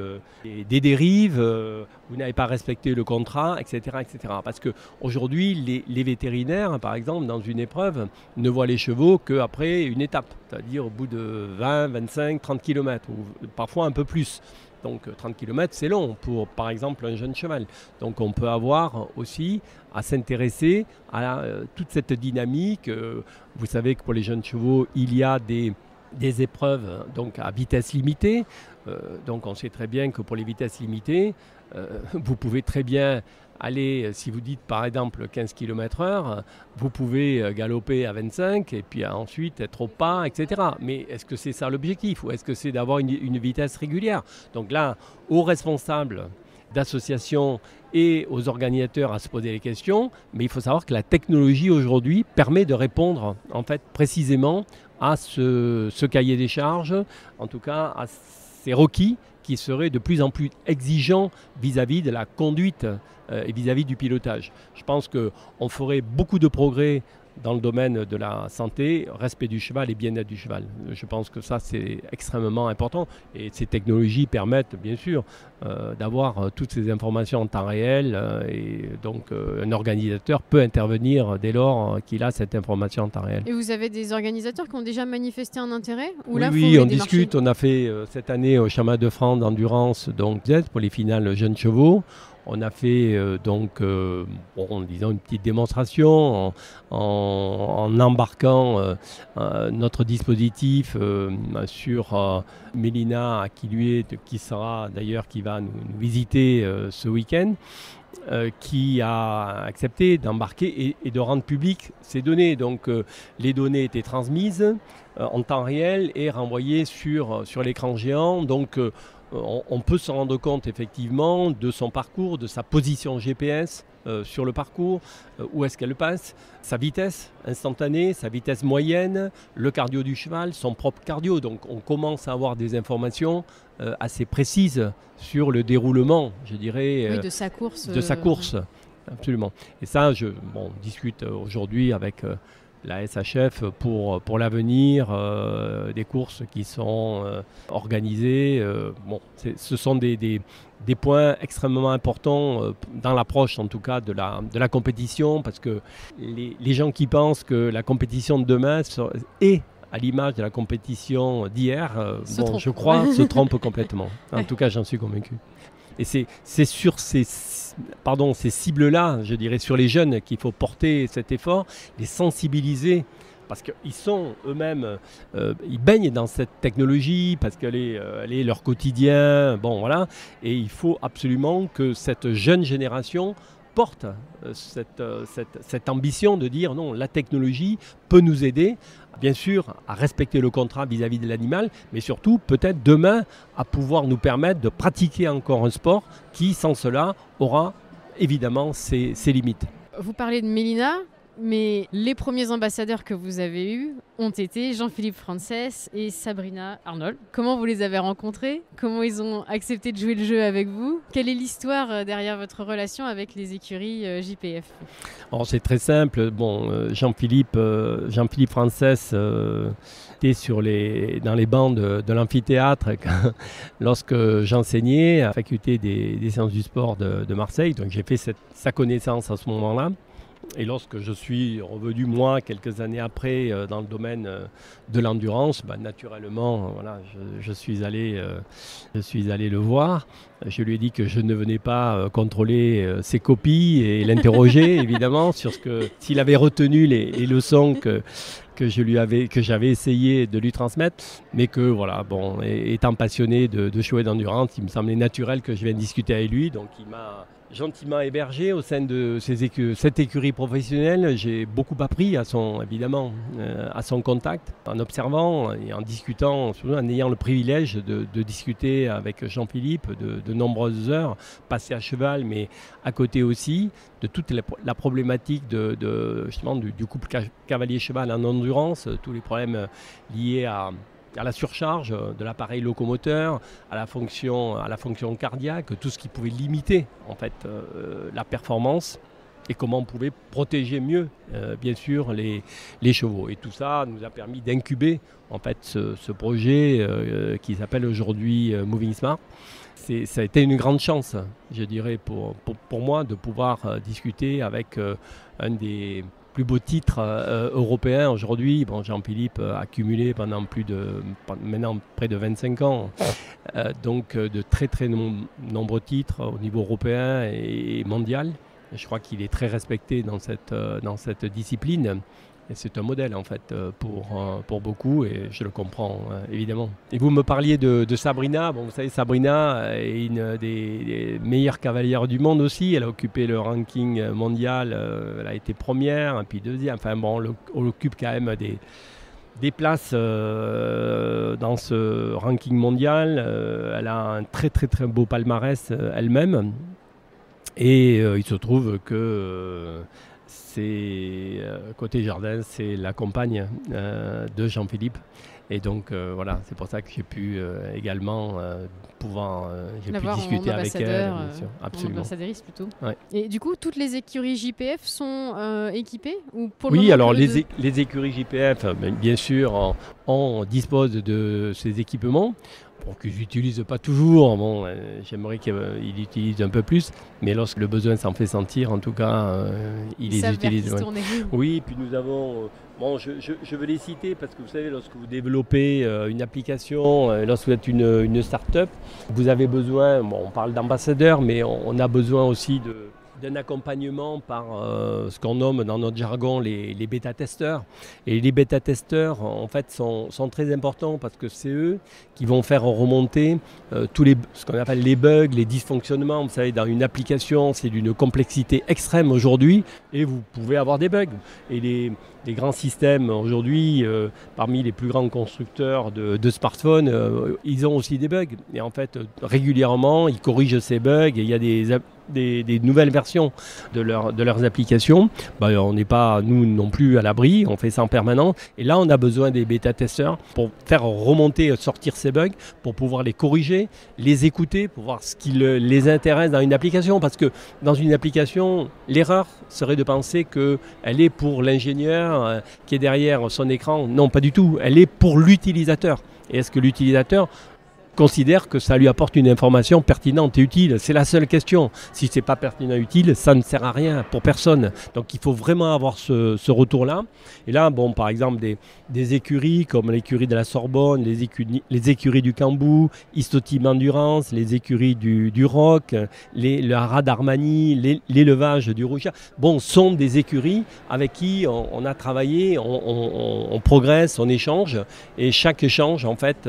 des dérives, vous n'avez pas respecté le contrat, etc. etc. Parce qu'aujourd'hui, les vétérinaires, par exemple, dans une épreuve, ne voient les chevaux qu'après une étape, c'est-à-dire au bout de 20, 25, 30 km, ou parfois un peu plus. Donc 30 km, c'est long pour, par exemple, un jeune cheval. Donc on peut avoir aussi à s'intéresser à toute cette dynamique. Vous savez que pour les jeunes chevaux, il y a des épreuves donc, à vitesse limitée. Donc on sait très bien que pour les vitesses limitées, vous pouvez très bien aller, si vous dites par exemple 15 km/h, vous pouvez galoper à 25 et puis ensuite être au pas, etc. Mais est-ce que c'est ça l'objectif ou est-ce que c'est d'avoir une vitesse régulière? Donc là, aux responsables d'associations et aux organisateurs à se poser les questions, mais il faut savoir que la technologie aujourd'hui permet de répondre en fait précisément à ce cahier des charges, en tout cas à ces requis qui seraient de plus en plus exigeants vis-à-vis de la conduite et vis-à-vis du pilotage. Je pense qu'on ferait beaucoup de progrès dans le domaine de la santé, respect du cheval et bien-être du cheval. Je pense que ça, c'est extrêmement important. Et ces technologies permettent, bien sûr, d'avoir toutes ces informations en temps réel. Et donc, un organisateur peut intervenir dès lors qu'il a cette information en temps réel. Et vous avez des organisateurs qui ont déjà manifesté un intérêt ou oui, là, oui, on discute. On a fait cette année au Championnat de France d'endurance, donc pour les finales jeunes chevaux. On a fait disons une petite démonstration en embarquant notre dispositif sur Mélina qui va nous visiter ce week-end, qui a accepté d'embarquer et de rendre public ces données. Donc les données étaient transmises en temps réel et renvoyées sur l'écran géant. Donc on peut se rendre compte effectivement de son parcours, de sa position GPS sur le parcours, où est-ce qu'elle passe, sa vitesse instantanée, sa vitesse moyenne, le cardio du cheval, son propre cardio. Donc on commence à avoir des informations assez précises sur le déroulement, je dirais, de sa course. Absolument. Et ça, on discute aujourd'hui avec la SHF pour l'avenir, des courses qui sont organisées. Ce sont des points extrêmement importants dans l'approche, en tout cas, de la compétition, parce que les gens qui pensent que la compétition de demain est à l'image de la compétition d'hier, je crois, se trompent complètement. En tout cas, j'en suis convaincu. Et c'est sur ces cibles-là, je dirais, sur les jeunes qu'il faut porter cet effort, les sensibiliser, parce qu'ils sont eux-mêmes, ils baignent dans cette technologie, parce qu'elle est leur quotidien, et il faut absolument que cette jeune génération porte cette ambition de dire non, la technologie peut nous aider, bien sûr, à respecter le contrat vis-à-vis de l'animal, mais surtout, peut-être demain, à pouvoir nous permettre de pratiquer encore un sport qui, sans cela, aura évidemment ses limites. Vous parlez de Mélina, mais les premiers ambassadeurs que vous avez eus ont été Jean-Philippe Frances et Sabrina Arnold. Comment vous les avez rencontrés? Comment ils ont accepté de jouer le jeu avec vous? Quelle est l'histoire derrière votre relation avec les écuries JPF? Alors, c'est très simple. Jean-Philippe Frances était dans les bancs de l'amphithéâtre lorsque j'enseignais à la faculté des sciences du sport de Marseille. Donc j'ai fait sa connaissance à ce moment-là. Et lorsque je suis revenu, moi, quelques années après, dans le domaine de l'endurance, naturellement, je suis allé le voir. Je lui ai dit que je ne venais pas contrôler ses copies et l'interroger, évidemment, sur s'il avait retenu les leçons que j'avais essayé de lui transmettre, mais que, étant passionné de chevaux d'endurance, il me semblait naturel que je vienne discuter avec lui. Donc, il m'a gentiment hébergé au sein de cette écurie professionnelle. J'ai beaucoup appris à son contact, en observant et en discutant, surtout en ayant le privilège de discuter avec Jean-Philippe de nombreuses heures passées à cheval, mais à côté aussi de toute la problématique justement du couple cavalier-cheval en endurance, tous les problèmes liés à la surcharge de l'appareil locomoteur, à la fonction cardiaque, tout ce qui pouvait limiter en fait la performance et comment on pouvait protéger mieux bien sûr les chevaux. Et tout ça nous a permis d'incuber en fait ce projet qui s'appelle aujourd'hui Moving Smart. Ça a été une grande chance, je dirais, pour moi de pouvoir discuter avec un des plus beaux titres européens aujourd'hui. Jean-Philippe a cumulé pendant maintenant près de 25 ans, donc de très très nombreux titres au niveau européen et mondial. Je crois qu'il est très respecté dans cette discipline. Et c'est un modèle en fait pour beaucoup et je le comprends évidemment. Et vous me parliez de Sabrina. Vous savez, Sabrina est une des meilleures cavalières du monde aussi. Elle a occupé le ranking mondial. Elle a été première, puis deuxième. On occupe quand même des places dans ce ranking mondial. Elle a un très très très beau palmarès elle-même. Et il se trouve que côté jardin, c'est la compagne de Jean-Philippe. Et donc c'est pour ça que j'ai pu également discuter avec elle. Bien sûr. Absolument. Ambassadrice plutôt. Ouais. Et du coup, toutes les écuries JPF sont équipées ou pour Oui, alors les écuries JPF, bien sûr, on dispose de ces équipements. Qu'ils n'utilisent pas toujours, j'aimerais qu'ils l'utilisent un peu plus, mais lorsque le besoin s'en fait sentir, en tout cas, ils les utilisent. Oui, puis nous avons, je veux les citer parce que vous savez, lorsque vous développez une application, lorsque vous êtes une start-up, vous avez besoin, on parle d'ambassadeurs, mais on a besoin aussi d'un accompagnement par ce qu'on nomme dans notre jargon les bêta-testeurs. Et les bêta-testeurs, en fait, sont très importants parce que c'est eux qui vont faire remonter ce qu'on appelle les bugs, les dysfonctionnements. Vous savez, dans une application, c'est d'une complexité extrême aujourd'hui et vous pouvez avoir des bugs. Et les grands systèmes aujourd'hui, parmi les plus grands constructeurs de smartphones, ils ont aussi des bugs. Et en fait, régulièrement, ils corrigent ces bugs et il y a des nouvelles versions de leurs applications. On n'est pas, nous non plus, à l'abri, on fait ça en permanence. Et là, on a besoin des bêta-testeurs pour faire remonter, sortir ces bugs, pour pouvoir les corriger, les écouter, pour voir ce qui les intéresse dans une application. Parce que dans une application, l'erreur serait de penser qu'elle est pour l'ingénieur qui est derrière son écran. Non, pas du tout. Elle est pour l'utilisateur. Et est-ce que l'utilisateur considère que ça lui apporte une information pertinente et utile? C'est la seule question. Si ce n'est pas pertinent et utile, ça ne sert à rien pour personne. Donc il faut vraiment avoir ce retour-là. Et là, par exemple, des écuries comme l'écurie de la Sorbonne, les écuries du Cambou, Isto-Team Endurance, les écuries du Roc, le Haras d'Armani, l'élevage du Rougia, sont des écuries avec qui on a travaillé, on progresse, on échange. Et chaque échange, en fait,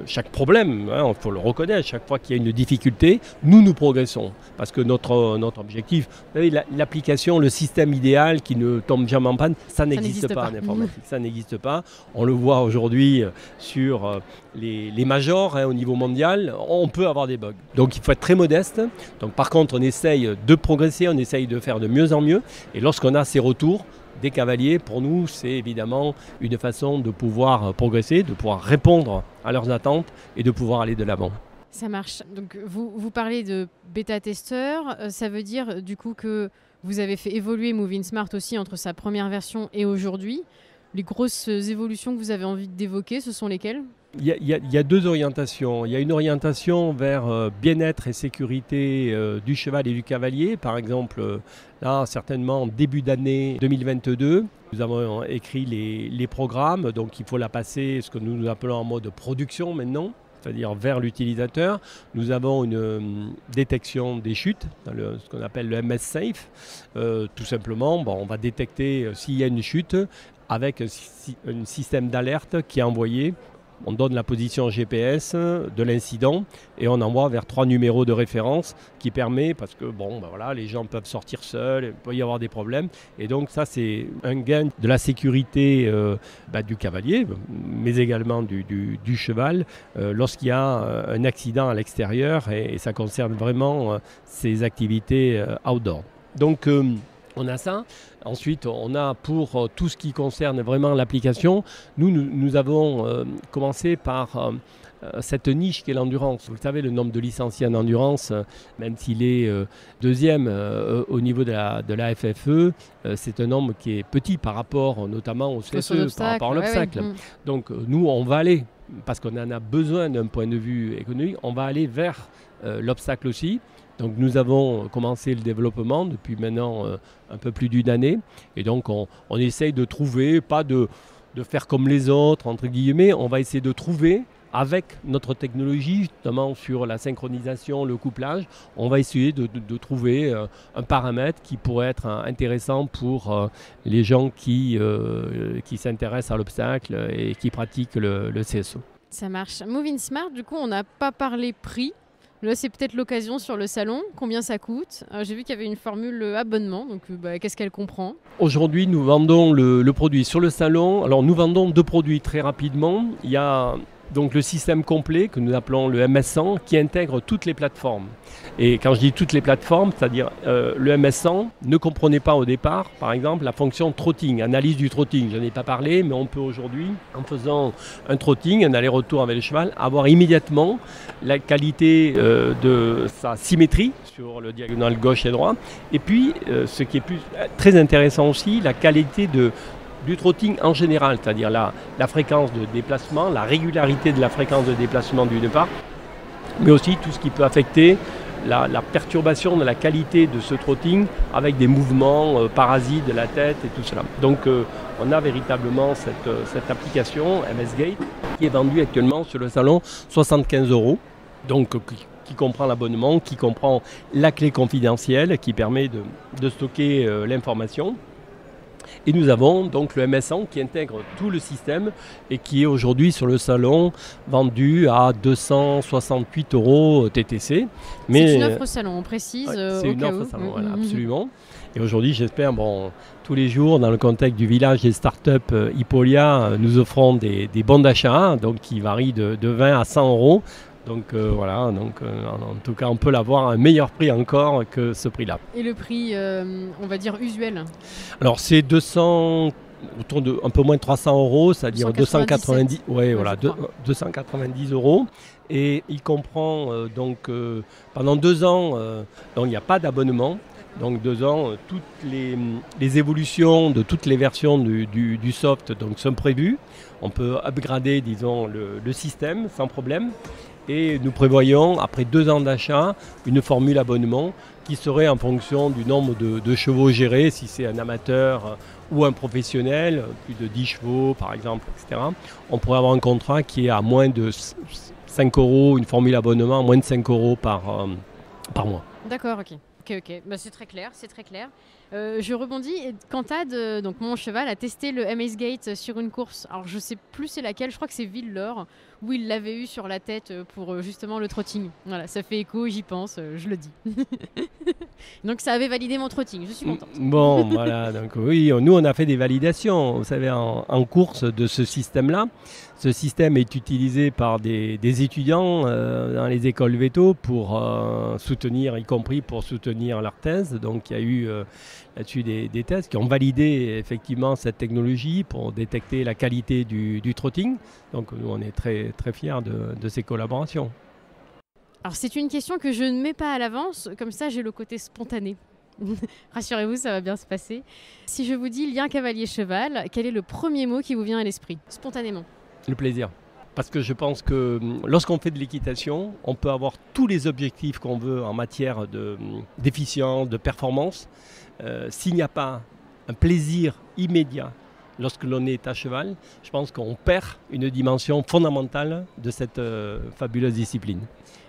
chaque problème, il faut le reconnaître, chaque fois qu'il y a une difficulté, nous progressons. Parce que notre objectif, vous savez, l'application, le système idéal qui ne tombe jamais en panne, ça n'existe pas en informatique. Ça n'existe pas. On le voit aujourd'hui sur les majors au niveau mondial, on peut avoir des bugs. Donc il faut être très modeste. Donc, par contre, on essaye de progresser, on essaye de faire de mieux en mieux. Et lorsqu'on a ces retours, des cavaliers, pour nous, c'est évidemment une façon de pouvoir progresser, de pouvoir répondre à leurs attentes et de pouvoir aller de l'avant. Ça marche. Donc, vous parlez de bêta-testeur. Ça veut dire du coup que vous avez fait évoluer Movinsmart aussi entre sa première version et aujourd'hui. Les grosses évolutions que vous avez envie d'évoquer, ce sont lesquelles ? Il y a deux orientations. Il y a une orientation vers bien-être et sécurité du cheval et du cavalier. Par exemple, là, certainement, début d'année 2022, nous avons écrit les programmes. Donc, il faut la passer, ce que nous appelons en mode production maintenant, c'est-à-dire vers l'utilisateur. Nous avons une détection des chutes, ce qu'on appelle le MS Safe. Tout simplement, on va détecter s'il y a une chute avec un système d'alerte qui est envoyé. On donne la position GPS de l'incident et on envoie vers 3 numéros de référence qui permet, parce que les gens peuvent sortir seuls, il peut y avoir des problèmes. Et donc ça, c'est un gain de la sécurité du cavalier, mais également du cheval, lorsqu'il y a un accident à l'extérieur et ça concerne vraiment ces activités outdoor. Donc, on a ça. Ensuite, on a pour tout ce qui concerne vraiment l'application, nous avons commencé par cette niche qu'est l'endurance. Vous le savez, le nombre de licenciés en endurance, même s'il est deuxième au niveau de la FFE, c'est un nombre qui est petit par rapport notamment au CSE, par rapport à l'obstacle. Ouais. Donc nous, on va aller, parce qu'on en a besoin d'un point de vue économique, on va aller vers l'obstacle aussi. Donc nous avons commencé le développement depuis maintenant un peu plus d'une année. Et donc on essaye de trouver, pas de faire comme les autres, entre guillemets, on va essayer de trouver avec notre technologie, notamment sur la synchronisation, le couplage, on va essayer de trouver un paramètre qui pourrait être intéressant pour les gens qui s'intéressent à l'obstacle et qui pratiquent le CSO. Ça marche. Movinsmart, du coup, on n'a pas parlé prix. Là, c'est peut-être l'occasion sur le salon. Combien ça coûte ? J'ai vu qu'il y avait une formule abonnement. Donc, qu'est-ce qu'elle comprend ? Aujourd'hui, nous vendons le produit sur le salon. Alors, nous vendons 2 produits très rapidement. Il y a donc le système complet que nous appelons le MS100 qui intègre toutes les plateformes. Et quand je dis toutes les plateformes, c'est-à-dire le MS100 ne comprenait pas au départ, par exemple, la fonction trotting, analyse du trotting. Je n'en ai pas parlé, mais on peut aujourd'hui, en faisant un trotting, un aller-retour avec le cheval, avoir immédiatement la qualité de sa symétrie sur le diagonale gauche et droit. Et puis, ce qui est très intéressant aussi, la qualité du trotting en général, c'est-à-dire la fréquence de déplacement, la régularité de la fréquence de déplacement d'une part, mais aussi tout ce qui peut affecter la perturbation de la qualité de ce trotting avec des mouvements parasites de la tête et tout cela. Donc on a véritablement cette application MS-Gate qui est vendue actuellement sur le salon 75 €, donc qui comprend l'abonnement, qui comprend la clé confidentielle qui permet de stocker l'information. Et nous avons donc le MS100 qui intègre tout le système et qui est aujourd'hui sur le salon vendu à 268 € TTC. Mais c'est une offre salon, on précise. Ouais, c'est une offre salon, voilà, absolument. Et aujourd'hui, j'espère, tous les jours, dans le contexte du village des startups Hippolia, nous offrons des bons d'achat, donc qui varient de 20 à 100 euros. Donc en tout cas, on peut l'avoir à un meilleur prix encore que ce prix-là. Et le prix, on va dire, usuel? Alors, c'est 200, autour de un peu moins de 300 euros, c'est-à-dire 290, 290 euros. Et il comprend pendant 2 ans, il n'y a pas d'abonnement. Donc 2 ans, toutes les évolutions de toutes les versions du soft sont prévues. On peut upgrader, disons, le système sans problème. Et nous prévoyons, après 2 ans d'achat, une formule abonnement qui serait en fonction du nombre de chevaux gérés, si c'est un amateur ou un professionnel, plus de 10 chevaux par exemple, etc. On pourrait avoir un contrat qui est à moins de 5 euros, une formule abonnement à moins de 5 euros par mois. D'accord, ok. Bah, c'est très clair, je rebondis. Quantad, donc mon cheval, a testé le Amazegate sur une course. Alors je sais plus c'est laquelle, je crois que c'est Villelaure, où il l'avait eu sur la tête pour justement le trotting. Voilà, ça fait écho, j'y pense, je le dis. Donc ça avait validé mon trotting, je suis contente. Bon, voilà, donc oui, nous on a fait des validations, vous savez, en course de ce système-là. Ce système est utilisé par des étudiants dans les écoles véto pour soutenir, y compris pour soutenir leur thèse. Donc il y a eu là-dessus des thèses qui ont validé effectivement cette technologie pour détecter la qualité du trotting. Donc nous on est très, très fiers de ces collaborations. Alors c'est une question que je ne mets pas à l'avance, comme ça j'ai le côté spontané. Rassurez-vous, ça va bien se passer. Si je vous dis lien cavalier-cheval, quel est le premier mot qui vous vient à l'esprit, spontanément? Le plaisir. Parce que je pense que lorsqu'on fait de l'équitation, on peut avoir tous les objectifs qu'on veut en matière d'efficience, de performance. S'il n'y a pas un plaisir immédiat lorsque l'on est à cheval, je pense qu'on perd une dimension fondamentale de cette fabuleuse discipline.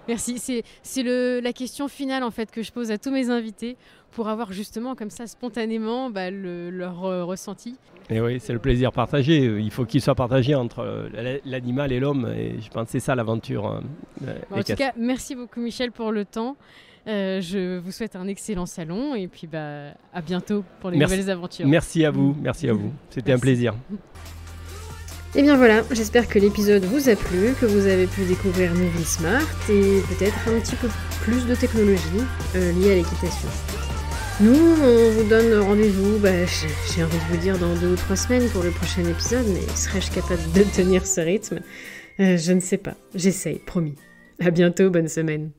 Merci, c'est la question finale en fait que je pose à tous mes invités pour avoir justement comme ça spontanément leur ressenti. Et oui, c'est le plaisir partagé. Il faut qu'il soit partagé entre l'animal et l'homme. Et je pense que c'est ça l'aventure. En tout cas, merci beaucoup Michel pour le temps. Je vous souhaite un excellent salon et puis à bientôt pour les nouvelles aventures. Merci à vous, C'était un plaisir. Et bien voilà, j'espère que l'épisode vous a plu, que vous avez pu découvrir Moving Smart et peut-être un petit peu plus de technologie liée à l'équitation. Nous, on vous donne rendez-vous, j'ai envie de vous dire dans 2 ou 3 semaines pour le prochain épisode, mais serais-je capable de tenir ce rythme? Je ne sais pas, j'essaye, promis. À bientôt, bonne semaine.